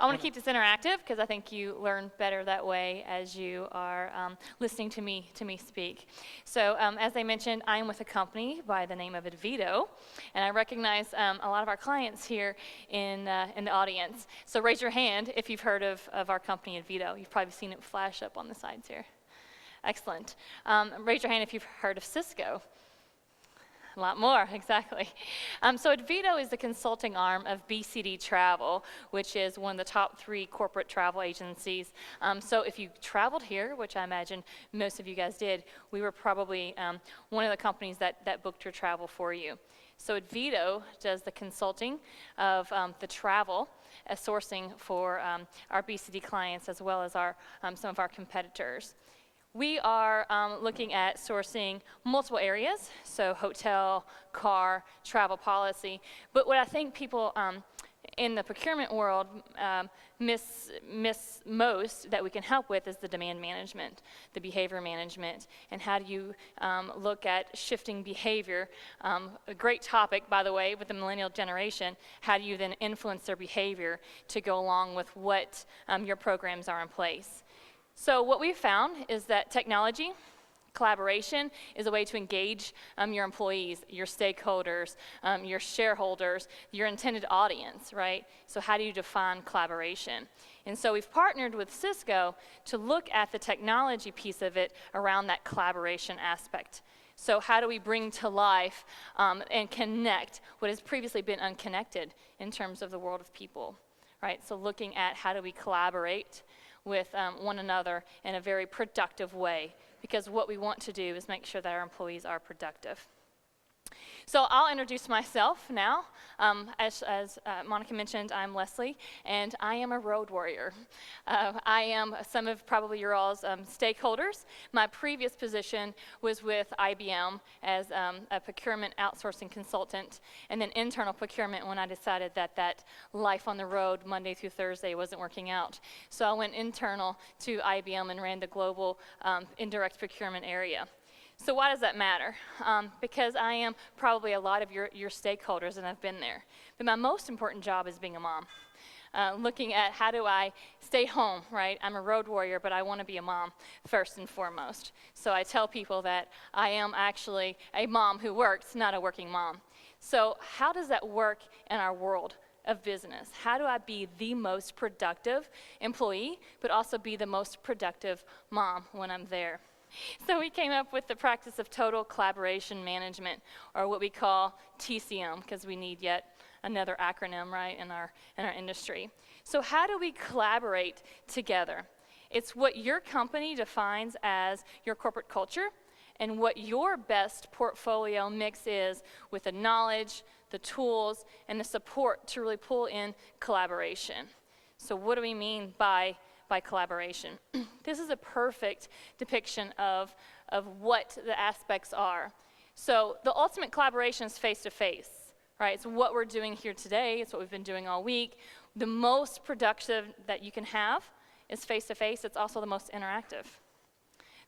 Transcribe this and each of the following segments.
I want to keep this interactive because I think you learn better that way as you are listening to me speak. So as I mentioned, I am with a company by the name of Advito, and I recognize a lot of our clients here in the audience. So raise your hand if you've heard of our company Advito. You've probably seen it flash up on the sides here. Excellent. Raise your hand if you've heard of Cisco. A lot more, exactly. So Advito is the consulting arm of BCD Travel, which is one of the top 3 corporate travel agencies. So if you traveled here, which I imagine most of you guys did, we were probably one of the companies that booked your travel for you. So Advito does the consulting of the travel sourcing for our BCD clients as well as some of our competitors. We are looking at sourcing multiple areas, so hotel, car, travel policy. But what I think people in the procurement world miss most that we can help with is the demand management, the behavior management, and how do you look at shifting behavior. A great topic, by the way, with the millennial generation. How do you then influence their behavior to go along with what your programs are in place? So what we've found is that technology, collaboration, is a way to engage your employees, your stakeholders, your shareholders, your intended audience, right? So how do you define collaboration? And so we've partnered with Cisco to look at the technology piece of it around that collaboration aspect. So how do we bring to life and connect what has previously been unconnected in terms of the world of people, right? So looking at how do we collaborate with one another in a very productive way, because what we want to do is make sure that our employees are productive. So I'll introduce myself now. As Monica mentioned, I'm Lesley, and I am a road warrior. I am some of probably your all's stakeholders. My previous position was with IBM as a procurement outsourcing consultant, and then internal procurement when I decided that life on the road Monday through Thursday wasn't working out. So I went internal to IBM and ran the global indirect procurement area. So why does that matter? Because I am probably a lot of your stakeholders, and I've been there. But my most important job is being a mom. Looking at how do I stay home, right? I'm a road warrior, but I want to be a mom first and foremost. So I tell people that I am actually a mom who works, not a working mom. So how does that work in our world of business? How do I be the most productive employee, but also be the most productive mom when I'm there? So we came up with the practice of total collaboration management, or what we call TCM, because we need yet another acronym, right, in our industry. So how do we collaborate together? It's what your company defines as your corporate culture and what your best portfolio mix is with the knowledge, the tools, and the support to really pull in collaboration. So what do we mean by collaboration? This is a perfect depiction of what the aspects are. So the ultimate collaboration is face-to-face, right? It's what we're doing here today. It's what we've been doing all week. The most productive that you can have is face-to-face. It's also the most interactive.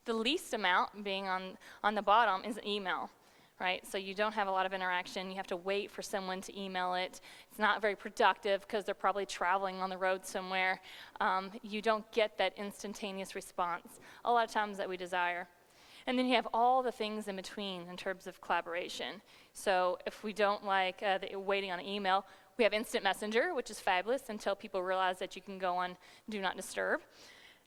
The least amount, being on the bottom, is email. Right? So you don't have a lot of interaction. You have to wait for someone to email it. It's not very productive because they're probably traveling on the road somewhere. You don't get that instantaneous response a lot of times that we desire. And then you have all the things in between in terms of collaboration. So if we don't like waiting on an email, we have Instant Messenger, which is fabulous until people realize that you can go on Do Not Disturb.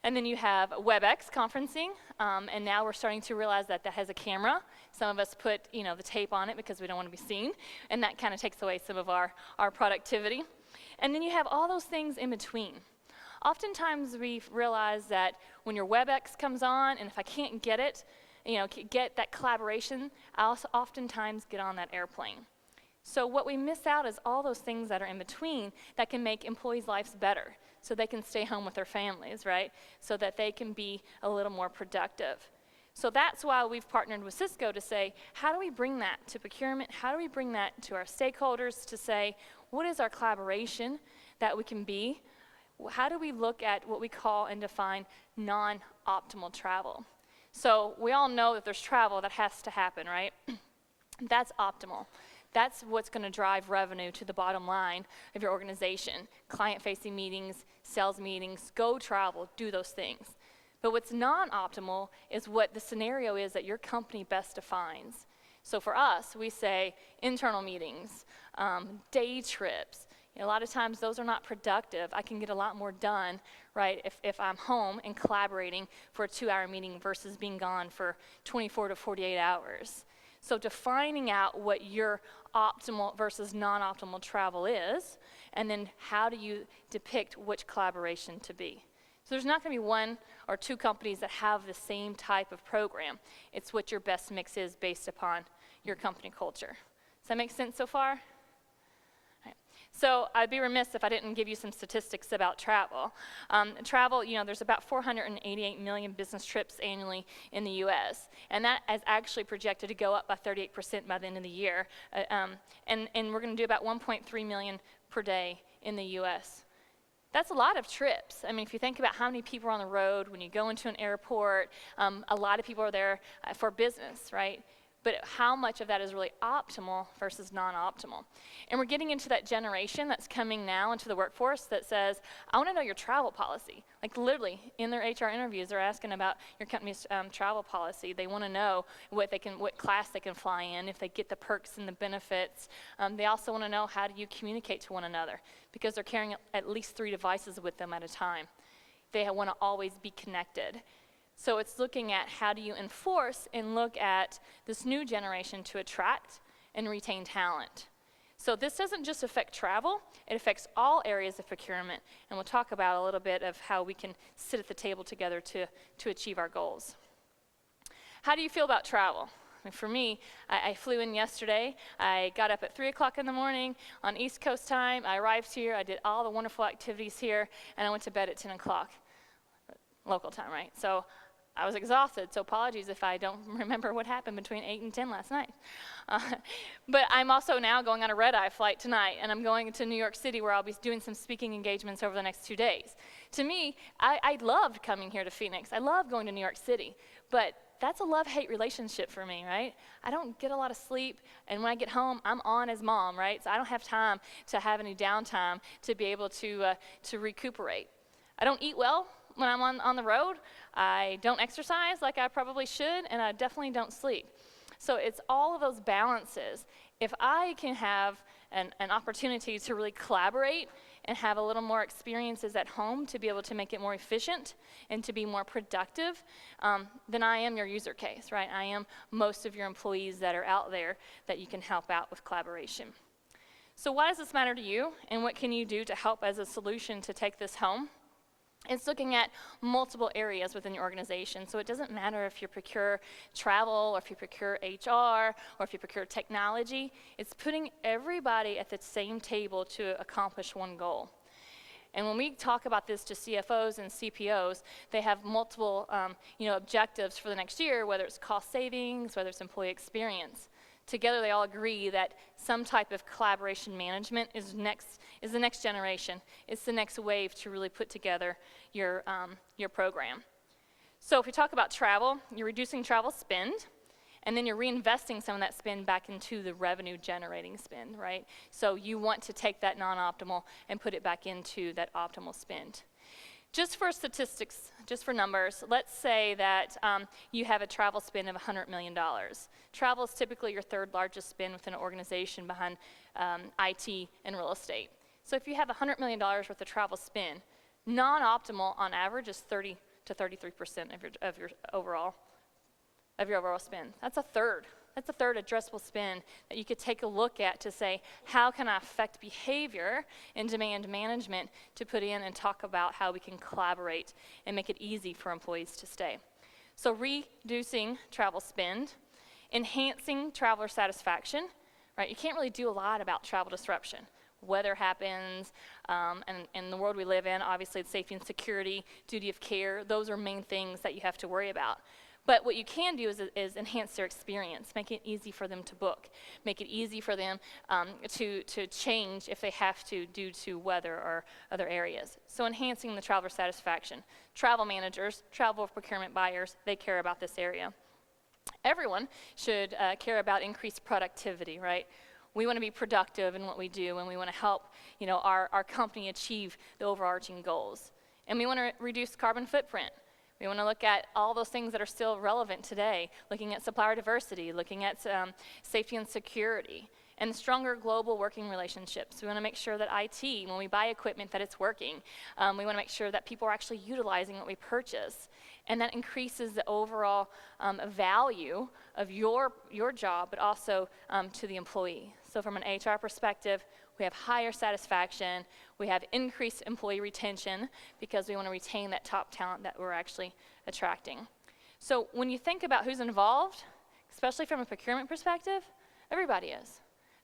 And then you have WebEx conferencing, and now we're starting to realize that has a camera. Some of us put, the tape on it because we don't want to be seen, and that kind of takes away some of our productivity. And then you have all those things in between. Oftentimes we realize that when your WebEx comes on, and if I can't get it, get that collaboration, I also oftentimes get on that airplane. So what we miss out is all those things that are in between that can make employees' lives better, so they can stay home with their families, right? So that they can be a little more productive. So that's why we've partnered with Cisco to say, how do we bring that to procurement? How do we bring that to our stakeholders to say, what is our collaboration that we can be? How do we look at what we call and define non-optimal travel? So we all know that there's travel that has to happen, right? That's optimal. That's what's going to drive revenue to the bottom line of your organization. Client-facing meetings, sales meetings, go travel, do those things. But what's non-optimal is what the scenario is that your company best defines. So for us, we say internal meetings, day trips. A lot of times those are not productive. I can get a lot more done, right, if I'm home and collaborating for a 2-hour meeting versus being gone for 24 to 48 hours. So defining out what your optimal versus non-optimal travel is, and then how do you depict which collaboration to be. So there's not going to be 1 or 2 companies that have the same type of program. It's what your best mix is based upon your company culture. Does that make sense so far? So I'd be remiss if I didn't give you some statistics about travel. Travel, there's about 488 million business trips annually in the U.S., and that is actually projected to go up by 38% by the end of the year. And we're going to do about 1.3 million per day in the U.S. That's a lot of trips. I mean, if you think about how many people are on the road, when you go into an airport, a lot of people are there for business, right? But how much of that is really optimal versus non-optimal? And we're getting into that generation that's coming now into the workforce that says, I want to know your travel policy. Like literally, in their HR interviews, they're asking about your company's travel policy. They want to know what class they can fly in, if they get the perks and the benefits. They also want to know, how do you communicate to one another? Because they're carrying at least 3 devices with them at a time. They want to always be connected. So it's looking at how do you enforce and look at this new generation to attract and retain talent. So this doesn't just affect travel, it affects all areas of procurement. And we'll talk about a little bit of how we can sit at the table together to achieve our goals. How do you feel about travel? I mean, for me, I flew in yesterday. I got up at 3 o'clock in the morning on East Coast time. I arrived here, I did all the wonderful activities here, and I went to bed at 10 o'clock, local time, right? So I was exhausted, so apologies if I don't remember what happened between 8 and 10 last night. But I'm also now going on a red-eye flight tonight, and I'm going to New York City where I'll be doing some speaking engagements over the next 2 days. To me, I loved coming here to Phoenix. I love going to New York City, but that's a love-hate relationship for me, right? I don't get a lot of sleep, and when I get home, I'm on as mom, right? So I don't have time to have any downtime to be able to recuperate. I don't eat well when I'm on the road. I don't exercise like I probably should, and I definitely don't sleep. So it's all of those balances. If I can have an opportunity to really collaborate and have a little more experiences at home to be able to make it more efficient and to be more productive, then I am your user case, right? I am most of your employees that are out there that you can help out with collaboration. So why does this matter to you, and what can you do to help as a solution to take this home? It's looking at multiple areas within your organization. So it doesn't matter if you procure travel, or if you procure HR, or if you procure technology. It's putting everybody at the same table to accomplish one goal. And when we talk about this to CFOs and CPOs, they have multiple objectives for the next year, whether it's cost savings, whether it's employee experience. Together they all agree that some type of collaboration management is the next generation. It's the next wave to really put together your program. So if we talk about travel, you're reducing travel spend, and then you're reinvesting some of that spend back into the revenue generating spend, right? So you want to take that non-optimal and put it back into that optimal spend. Just for statistics, just for numbers, let's say that you have a travel spend of $100 million. Travel is typically your 3rd largest spend within an organization behind IT and real estate. So if you have $100 million worth of travel spend, non-optimal on average is 30 to 33% of your overall spend. That's a third. That's a third addressable spend that you could take a look at to say, how can I affect behavior and demand management to put in and talk about how we can collaborate and make it easy for employees to stay. So reducing travel spend, enhancing traveler satisfaction, right? You can't really do a lot about travel disruption. Weather happens, and in the world we live in, obviously it's safety and security, duty of care, those are main things that you have to worry about. But what you can do is enhance their experience, make it easy for them to book, make it easy for them to change if they have to due to weather or other areas. So enhancing the traveler satisfaction. Travel managers, travel procurement buyers, they care about this area. Everyone should care about increased productivity, right? We want to be productive in what we do, and we want to help, our company achieve the overarching goals. And we want to reduce carbon footprint. We want to look at all those things that are still relevant today, looking at supplier diversity, looking at safety and security, and stronger global working relationships. We want to make sure that IT, when we buy equipment, that it's working. We want to make sure that people are actually utilizing what we purchase. And that increases the overall value of your job, but also to the employee. So from an HR perspective, we have higher satisfaction, we have increased employee retention because we want to retain that top talent that we're actually attracting. So when you think about who's involved, especially from a procurement perspective, everybody is.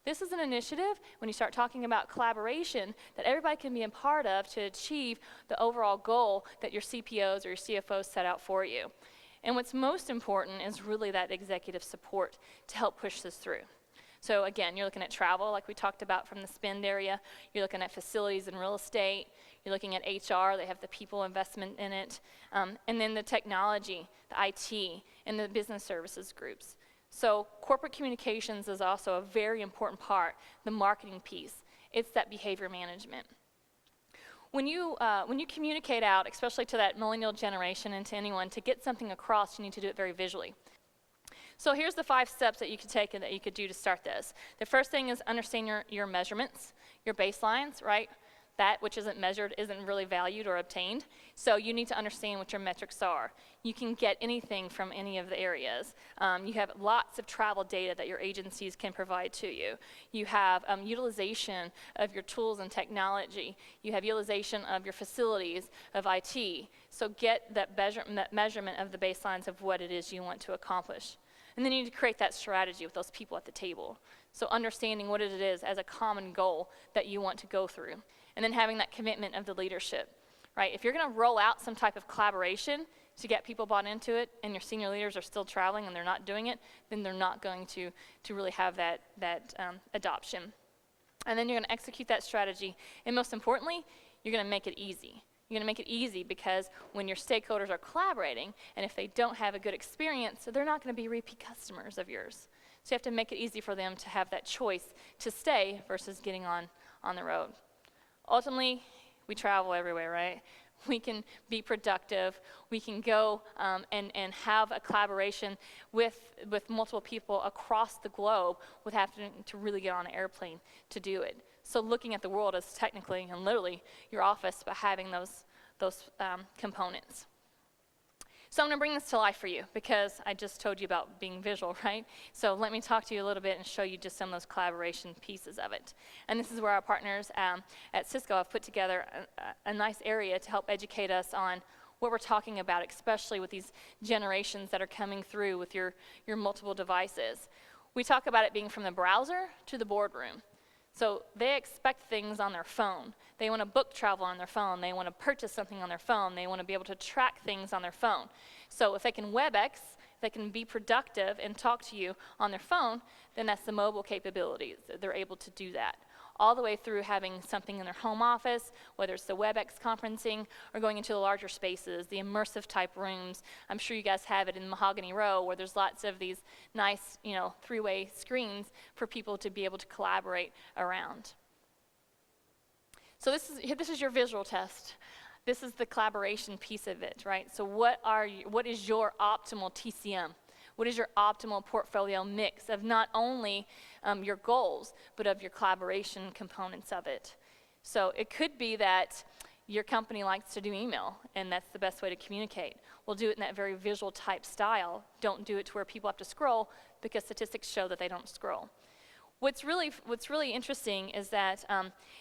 This is an initiative, when you start talking about collaboration, that everybody can be a part of to achieve the overall goal that your CPOs or your CFOs set out for you. And what's most important is really that executive support to help push this through. So again, you're looking at travel, like we talked about from the spend area. You're looking at facilities and real estate. You're looking at HR, they have the people investment in it. And then the technology, the IT, and the business services groups. So corporate communications is also a very important part, the marketing piece. It's that behavior management. When you communicate out, especially to that millennial generation and to anyone, to get something across, you need to do it very visually. So here's the 5 steps that you could take and that you could do to start this. The first thing is understand your measurements, your baselines, right? That which isn't measured isn't really valued or obtained. So you need to understand what your metrics are. You can get anything from any of the areas. You have lots of travel data that your agencies can provide to you. You have utilization of your tools and technology. You have utilization of your facilities, of IT. So get that measurement of the baselines of what it is you want to accomplish. And then you need to create that strategy with those people at the table. So understanding what it is as a common goal that you want to go through. And then having that commitment of the leadership, right? If you're going to roll out some type of collaboration to get people bought into it, and your senior leaders are still traveling and they're not doing it, then they're not going to really have that adoption. And then you're going to execute that strategy. And most importantly, you're going to make it easy. You're going to make it easy because when your stakeholders are collaborating, and if they don't have a good experience, they're not going to be repeat customers of yours. So you have to make it easy for them to have that choice to stay versus getting on the road. Ultimately, we travel everywhere, right? We can be productive. We can go and have a collaboration with multiple people across the globe without having to really get on an airplane to do it. So looking at the world as technically and literally your office, but having those components. So I'm going to bring this to life for you because I just told you about being visual, right? So let me talk to you a little bit and show you just some of those collaboration pieces of it. And this is where our partners at Cisco have put together a nice area to help educate us on what we're talking about, especially with these generations that are coming through with your multiple devices. We talk about it being from the browser to the boardroom. So they expect things on their phone. They want to book travel on their phone. They want to purchase something on their phone. They want to be able to track things on their phone. So if they can WebEx, they can be productive and talk to you on their phone, then that's the mobile capabilities. They're able to do that. All the way through having something in their home office, whether it's the WebEx conferencing or going into the larger spaces, the immersive type rooms. I'm sure you guys have it in Mahogany Row where there's lots of these nice, 3-way screens for people to be able to collaborate around. So this is your visual test. This is the collaboration piece of it, right? So what is your optimal TCM? What is your optimal portfolio mix of not only your goals, but of your collaboration components of it? So it could be that your company likes to do email, and that's the best way to communicate. We'll do it in that very visual type style. Don't do it to where people have to scroll, because statistics show that they don't scroll. What's really interesting is that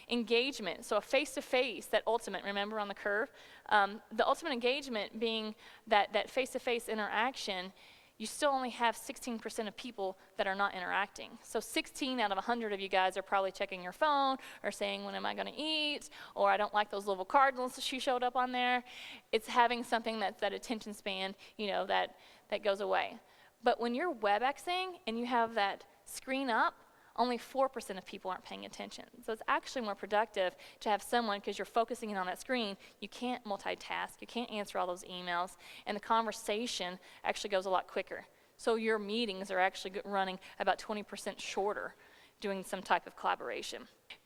engagement, so a face-to-face, that ultimate, remember on the curve? The ultimate engagement being that face-to-face interaction, you still only have 16% of people that are not interacting. So 16 out of 100 of you guys are probably checking your phone or saying, when am I going to eat? Or I don't like those little cardinals that she showed up on there. It's having something that's that attention span, that goes away. But when you're WebExing and you have that screen up, only 4% of people aren't paying attention. So it's actually more productive to have someone, because you're focusing in on that screen, you can't multitask, you can't answer all those emails, and the conversation actually goes a lot quicker. So your meetings are actually running about 20% shorter doing some type of collaboration.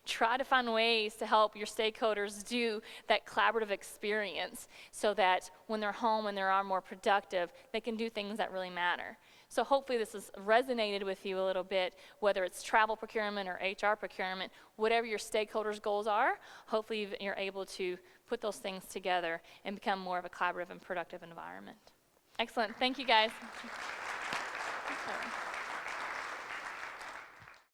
Try to find ways to help your stakeholders do that collaborative experience so that when they're home and they are more productive, they can do things that really matter. So hopefully this has resonated with you a little bit, whether it's travel procurement or HR procurement, whatever your stakeholders' goals are, hopefully you're able to put those things together and become more of a collaborative and productive environment. Excellent. Thank you, guys.